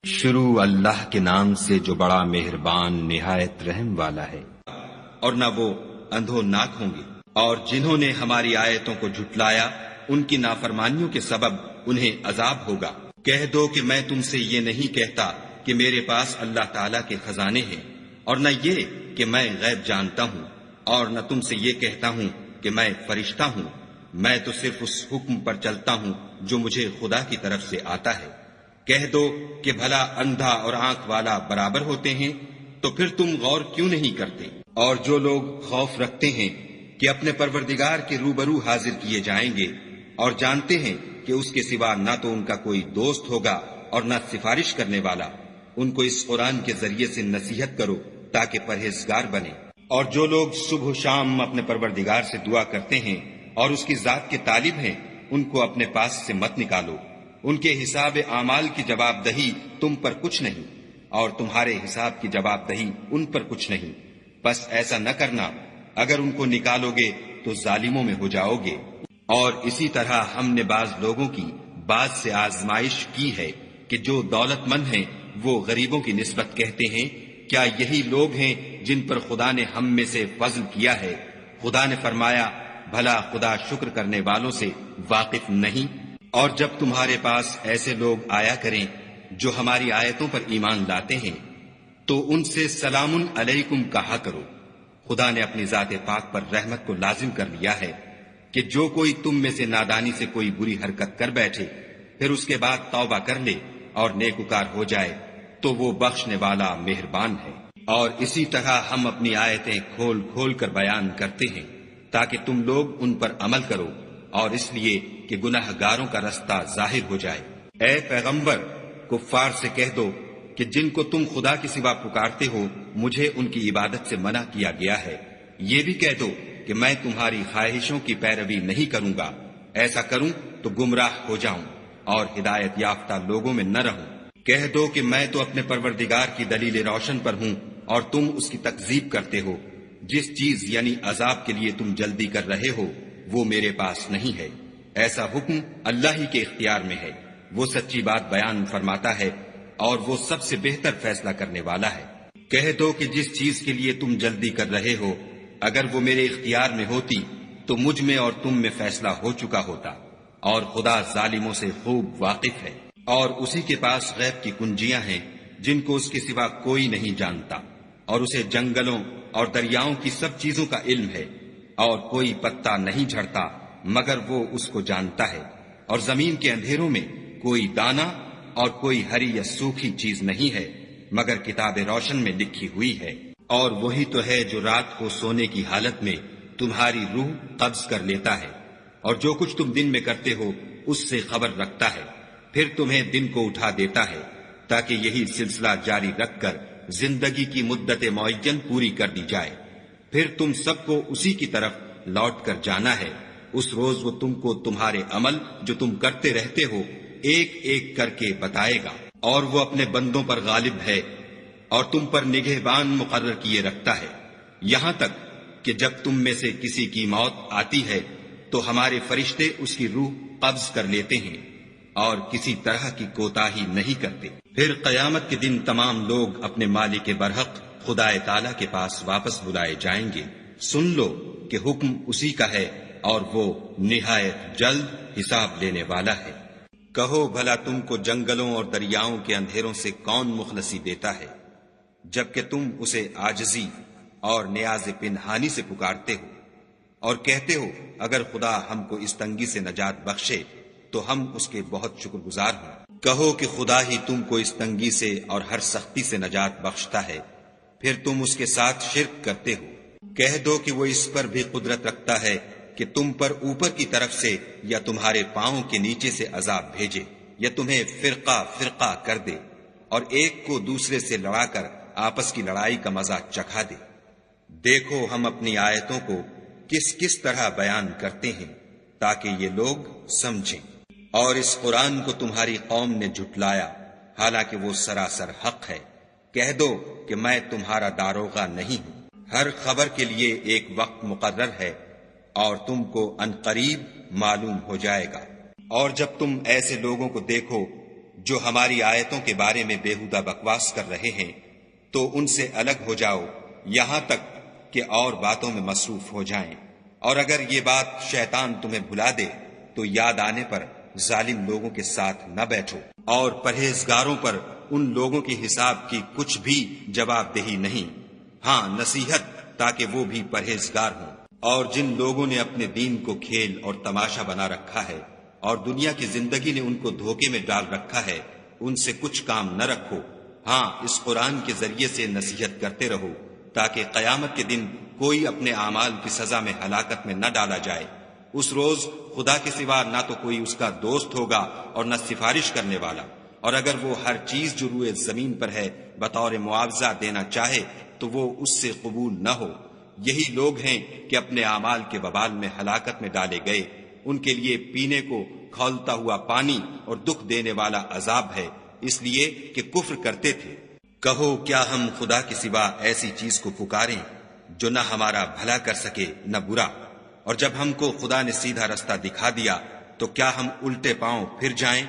شروع اللہ کے نام سے جو بڑا مہربان نہایت رحم والا ہے۔ اور نہ وہ اندھو ناک ہوں گے، اور جنہوں نے ہماری آیتوں کو جھٹلایا ان کی نافرمانیوں کے سبب انہیں عذاب ہوگا۔ کہہ دو کہ میں تم سے یہ نہیں کہتا کہ میرے پاس اللہ تعالیٰ کے خزانے ہیں، اور نہ یہ کہ میں غیب جانتا ہوں، اور نہ تم سے یہ کہتا ہوں کہ میں فرشتہ ہوں۔ میں تو صرف اس حکم پر چلتا ہوں جو مجھے خدا کی طرف سے آتا ہے۔ کہہ دو کہ بھلا اندھا اور آنکھ والا برابر ہوتے ہیں؟ تو پھر تم غور کیوں نہیں کرتے؟ اور جو لوگ خوف رکھتے ہیں کہ اپنے پروردگار کے روبرو حاضر کیے جائیں گے، اور جانتے ہیں کہ اس کے سوا نہ تو ان کا کوئی دوست ہوگا اور نہ سفارش کرنے والا، ان کو اس قرآن کے ذریعے سے نصیحت کرو تاکہ پرہیزگار بنے۔ اور جو لوگ صبح و شام اپنے پروردگار سے دعا کرتے ہیں اور اس کی ذات کے طالب ہیں، ان کو اپنے پاس سے مت نکالو۔ ان کے حساب اعمال کی جواب دہی تم پر کچھ نہیں، اور تمہارے حساب کی جواب دہی ان پر کچھ نہیں۔ بس ایسا نہ کرنا، اگر ان کو نکالو گے تو ظالموں میں ہو جاؤ گے۔ اور اسی طرح ہم نے بعض لوگوں کی بعض سے آزمائش کی ہے کہ جو دولت مند ہیں وہ غریبوں کی نسبت کہتے ہیں کیا یہی لوگ ہیں جن پر خدا نے ہم میں سے فضل کیا ہے؟ خدا نے فرمایا بھلا خدا شکر کرنے والوں سے واقف نہیں؟ اور جب تمہارے پاس ایسے لوگ آیا کریں جو ہماری آیتوں پر ایمان لاتے ہیں تو ان سے سلام علیکم کہا کرو۔ خدا نے اپنی ذات پاک پر رحمت کو لازم کر لیا ہے کہ جو کوئی تم میں سے نادانی سے کوئی بری حرکت کر بیٹھے پھر اس کے بعد توبہ کر لے اور نیکوکار ہو جائے تو وہ بخشنے والا مہربان ہے۔ اور اسی طرح ہم اپنی آیتیں کھول کھول کر بیان کرتے ہیں تاکہ تم لوگ ان پر عمل کرو، اور اس لیے کہ گناہ گاروں کا رستہ ظاہر ہو جائے۔ اے پیغمبر، کفار سے کہہ دو کہ جن کو تم خدا کے سوا پکارتے ہو مجھے ان کی عبادت سے منع کیا گیا ہے۔ یہ بھی کہہ دو کہ میں تمہاری خواہشوں کی پیروی نہیں کروں گا، ایسا کروں تو گمراہ ہو جاؤں اور ہدایت یافتہ لوگوں میں نہ رہوں۔ کہہ دو کہ میں تو اپنے پروردگار کی دلیل روشن پر ہوں اور تم اس کی تکذیب کرتے ہو۔ جس چیز یعنی عذاب کے لیے تم جلدی کر رہے ہو وہ میرے پاس نہیں ہے، ایسا حکم اللہ ہی کے اختیار میں ہے۔ وہ سچی بات بیان فرماتا ہے اور وہ سب سے بہتر فیصلہ کرنے والا ہے۔ کہہ دو کہ جس چیز کے لیے تم جلدی کر رہے ہو اگر وہ میرے اختیار میں ہوتی تو مجھ میں اور تم میں فیصلہ ہو چکا ہوتا، اور خدا ظالموں سے خوب واقف ہے۔ اور اسی کے پاس غیب کی کنجیاں ہیں جن کو اس کے سوا کوئی نہیں جانتا، اور اسے جنگلوں اور دریاؤں کی سب چیزوں کا علم ہے، اور کوئی پتا نہیں جھڑتا مگر وہ اس کو جانتا ہے، اور زمین کے اندھیروں میں کوئی دانہ اور کوئی ہری یا سوکھی چیز نہیں ہے مگر کتاب روشن میں لکھی ہوئی ہے۔ اور وہی تو ہے جو رات کو سونے کی حالت میں تمہاری روح قبض کر لیتا ہے، اور جو کچھ تم دن میں کرتے ہو اس سے خبر رکھتا ہے، پھر تمہیں دن کو اٹھا دیتا ہے تاکہ یہی سلسلہ جاری رکھ کر زندگی کی مدت معین پوری کر دی جائے۔ پھر تم سب کو اسی کی طرف لوٹ کر جانا ہے۔ اس روز وہ تم کو تمہارے عمل جو تم کرتے رہتے ہو ایک ایک کر کے بتائے گا، اور وہ اپنے بندوں پر غالب ہے اور تم پر نگہبان مقرر کیے رکھتا ہے، یہاں تک کہ جب تم میں سے کسی کی موت آتی ہے تو ہمارے فرشتے اس کی روح قبض کر لیتے ہیں اور کسی طرح کی کوتاہی نہیں کرتے۔ پھر قیامت کے دن تمام لوگ اپنے مالک برحق خدا تعالیٰ کے پاس واپس بلائے جائیں گے۔ سن لو کہ حکم اسی کا ہے اور وہ نہایت جلد حساب لینے والا ہے۔ کہو بھلا تم کو جنگلوں اور دریاؤں کے اندھیروں سے کون مخلصی دیتا ہے جبکہ تم اسے عاجزی اور نیاز پنہانی سے پکارتے ہو، اور کہتے ہو اگر خدا ہم کو اس تنگی سے نجات بخشے تو ہم اس کے بہت شکر گزار ہوں۔ کہو کہ خدا ہی تم کو اس تنگی سے اور ہر سختی سے نجات بخشتا ہے، پھر تم اس کے ساتھ شرک کرتے ہو۔ کہہ دو کہ وہ اس پر بھی قدرت رکھتا ہے کہ تم پر اوپر کی طرف سے یا تمہارے پاؤں کے نیچے سے عذاب بھیجے، یا تمہیں فرقہ فرقہ کر دے اور ایک کو دوسرے سے لڑا کر آپس کی لڑائی کا مزہ چکھا دے۔ دیکھو ہم اپنی آیتوں کو کس کس طرح بیان کرتے ہیں تاکہ یہ لوگ سمجھیں۔ اور اس قرآن کو تمہاری قوم نے جھٹلایا حالانکہ وہ سراسر حق ہے۔ کہہ دو کہ میں تمہارا داروغہ نہیں ہوں، ہر خبر کے لیے ایک وقت مقرر ہے اور تم کو عنقریب معلوم ہو جائے گا۔ اور جب تم ایسے لوگوں کو دیکھو جو ہماری آیتوں کے بارے میں بےہودہ بکواس کر رہے ہیں تو ان سے الگ ہو جاؤ یہاں تک کہ اور باتوں میں مصروف ہو جائیں، اور اگر یہ بات شیطان تمہیں بھلا دے تو یاد آنے پر ظالم لوگوں کے ساتھ نہ بیٹھو، اور پرہیزگاروں پر ان لوگوں کے حساب کی کچھ بھی جواب دہی نہیں، ہاں نصیحت تاکہ وہ بھی پرہیزگار ہوں۔ اور جن لوگوں نے اپنے دین کو کھیل اور تماشا بنا رکھا ہے اور دنیا کی زندگی نے ان کو دھوکے میں ڈال رکھا ہے، ان سے کچھ کام نہ رکھو، ہاں اس قرآن کے ذریعے سے نصیحت کرتے رہو تاکہ قیامت کے دن کوئی اپنے اعمال کی سزا میں ہلاکت میں نہ ڈالا جائے۔ اس روز خدا کے سوا نہ تو کوئی اس کا دوست ہوگا اور نہ سفارش کرنے والا، اور اگر وہ ہر چیز جو روئے زمین پر ہے بطور معاوضہ دینا چاہے تو وہ اس سے قبول نہ ہو۔ یہی لوگ ہیں کہ اپنے اعمال کے وبال میں ہلاکت میں ڈالے گئے، ان کے لیے پینے کو کھولتا ہوا پانی اور دکھ دینے والا عذاب ہے، اس لیے کہ کفر کرتے تھے۔ کہو کیا ہم خدا کے سوا ایسی چیز کو پکاریں جو نہ ہمارا بھلا کر سکے نہ برا؟ اور جب ہم کو خدا نے سیدھا رستہ دکھا دیا تو کیا ہم الٹے پاؤں پھر جائیں؟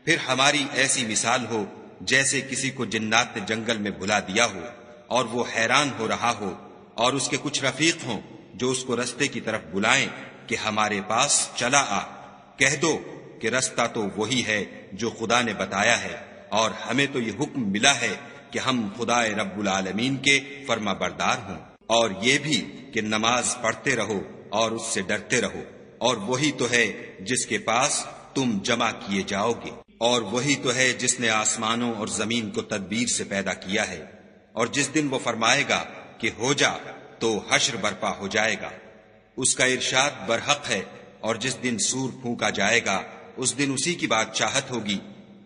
پھر ہماری ایسی مثال ہو جیسے کسی کو جنات نے جنگل میں بلا دیا ہو اور وہ حیران ہو رہا ہو، اور اس کے کچھ رفیق ہوں جو اس کو رستے کی طرف بلائیں کہ ہمارے پاس چلا آ۔ کہہ دو کہ رستہ تو وہی ہے جو خدا نے بتایا ہے، اور ہمیں تو یہ حکم ملا ہے کہ ہم خدا رب العالمین کے فرما بردار ہوں، اور یہ بھی کہ نماز پڑھتے رہو اور اس سے ڈرتے رہو، اور وہی تو ہے جس کے پاس تم جمع کیے جاؤ گے، اور وہی تو ہے جس نے آسمانوں اور زمین کو تدبیر سے پیدا کیا ہے، اور جس دن وہ فرمائے گا کہ ہو جا تو حشر برپا ہو جائے گا، اس کا ارشاد برحق ہے، اور جس دن سور پھونکا جائے گا اس دن اسی کی بادشاہت ہوگی،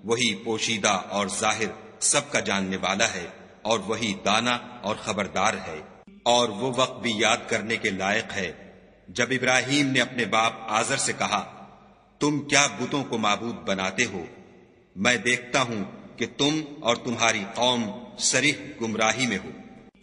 وہی پوشیدہ اور ظاہر سب کا جاننے والا ہے، اور وہی دانا اور خبردار ہے۔ اور وہ وقت بھی یاد کرنے کے لائق ہے جب ابراہیم نے اپنے باپ آزر سے کہا، تم کیا بتوں کو معبود بناتے ہو؟ میں دیکھتا ہوں کہ تم اور تمہاری قوم صریح گمراہی میں ہو۔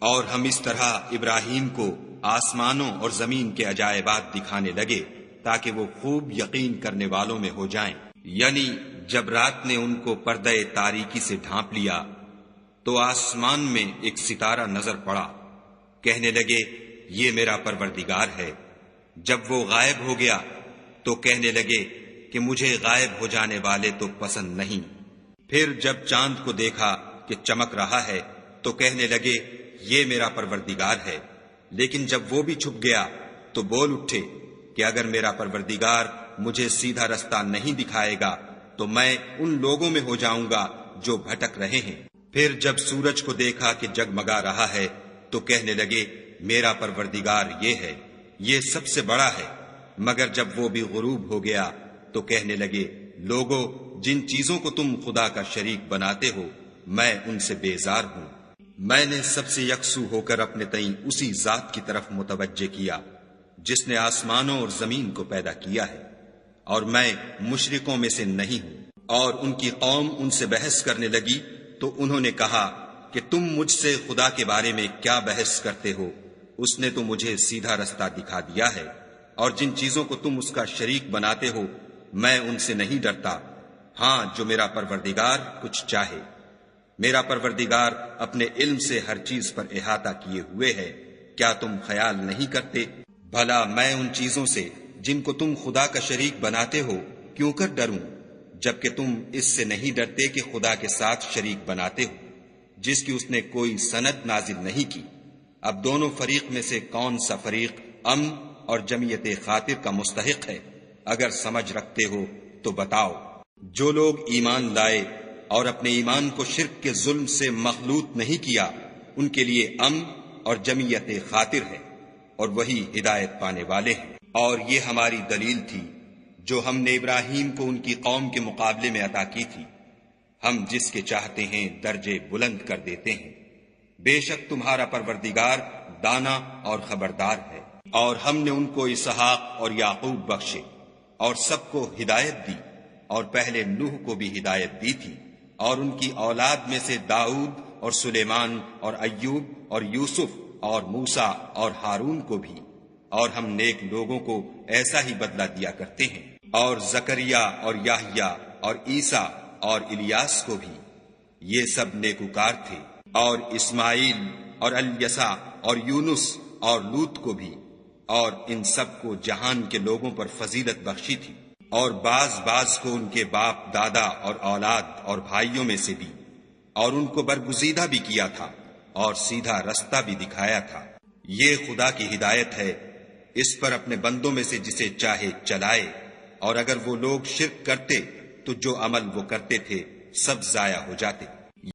اور ہم اس طرح ابراہیم کو آسمانوں اور زمین کے عجائبات دکھانے لگے تاکہ وہ خوب یقین کرنے والوں میں ہو جائیں۔ یعنی جب رات نے ان کو پردہ تاریکی سے ڈھانپ لیا تو آسمان میں ایک ستارہ نظر پڑا، کہنے لگے یہ میرا پروردگار ہے۔ جب وہ غائب ہو گیا تو کہنے لگے کہ مجھے غائب ہو جانے والے تو پسند نہیں۔ پھر جب چاند کو دیکھا کہ چمک رہا ہے تو کہنے لگے یہ میرا پروردگار ہے، لیکن جب وہ بھی چھپ گیا تو بول اٹھے کہ اگر میرا پروردگار مجھے سیدھا رستہ نہیں دکھائے گا تو میں ان لوگوں میں ہو جاؤں گا جو بھٹک رہے ہیں۔ پھر جب سورج کو دیکھا کہ جگمگا رہا ہے تو کہنے لگے میرا پروردگار یہ ہے، یہ سب سے بڑا ہے۔ مگر جب وہ بھی غروب ہو گیا تو کہنے لگے لوگو جن چیزوں کو تم خدا کا شریک بناتے ہو میں ان سے بیزار ہوں۔ میں نے سب سے یکسو ہو کر اپنے تئیں اسی ذات کی طرف متوجہ کیا جس نے آسمانوں اور زمین کو پیدا کیا ہے، اور میں مشرکوں میں سے نہیں ہوں۔ اور ان کی قوم ان سے بحث کرنے لگی تو انہوں نے کہا کہ تم مجھ سے خدا کے بارے میں کیا بحث کرتے ہو؟ اس نے تو مجھے سیدھا رستہ دکھا دیا ہے، اور جن چیزوں کو تم اس کا شریک بناتے ہو میں ان سے نہیں ڈرتا، ہاں جو میرا پروردگار کچھ چاہے۔ میرا پروردگار اپنے علم سے ہر چیز پر احاطہ کیے ہوئے ہے، کیا تم خیال نہیں کرتے؟ بھلا میں ان چیزوں سے جن کو تم خدا کا شریک بناتے ہو کیوں کر ڈروں، جبکہ تم اس سے نہیں ڈرتے کہ خدا کے ساتھ شریک بناتے ہو جس کی اس نے کوئی سند نازل نہیں کی۔ اب دونوں فریق میں سے کون سا فریق امن اور جمعیت خاطر کا مستحق ہے؟ اگر سمجھ رکھتے ہو تو بتاؤ۔ جو لوگ ایمان لائے اور اپنے ایمان کو شرک کے ظلم سے مخلوط نہیں کیا ان کے لیے امن اور جمعیت خاطر ہے، اور وہی ہدایت پانے والے ہیں۔ اور یہ ہماری دلیل تھی جو ہم نے ابراہیم کو ان کی قوم کے مقابلے میں عطا کی تھی، ہم جس کے چاہتے ہیں درجے بلند کر دیتے ہیں۔ بے شک تمہارا پروردگار دانا اور خبردار ہے۔ اور ہم نے ان کو اسحاق اور یعقوب بخشے اور سب کو ہدایت دی، اور پہلے نوح کو بھی ہدایت دی تھی، اور ان کی اولاد میں سے داؤد اور سلیمان اور ایوب اور یوسف اور موسیٰ اور ہارون کو بھی، اور ہم نیک لوگوں کو ایسا ہی بدلہ دیا کرتے ہیں۔ اور زکریا اور یحییٰ اور عیسیٰ اور الیاس کو بھی، یہ سب نیکوکار تھے، اور اسماعیل اور الیسع اور یونس اور لوط کو بھی، اور ان سب کو جہان کے لوگوں پر فضیلت بخشی تھی، اور بعض کو ان کے باپ دادا اور اولاد اور بھائیوں میں سے بھی، اور ان کو برگزیدہ بھی کیا تھا اور سیدھا رستہ بھی دکھایا تھا۔ یہ خدا کی ہدایت ہے، اس پر اپنے بندوں میں سے جسے چاہے چلائے، اور اگر وہ لوگ شرک کرتے تو جو عمل وہ کرتے تھے سب ضائع ہو جاتے۔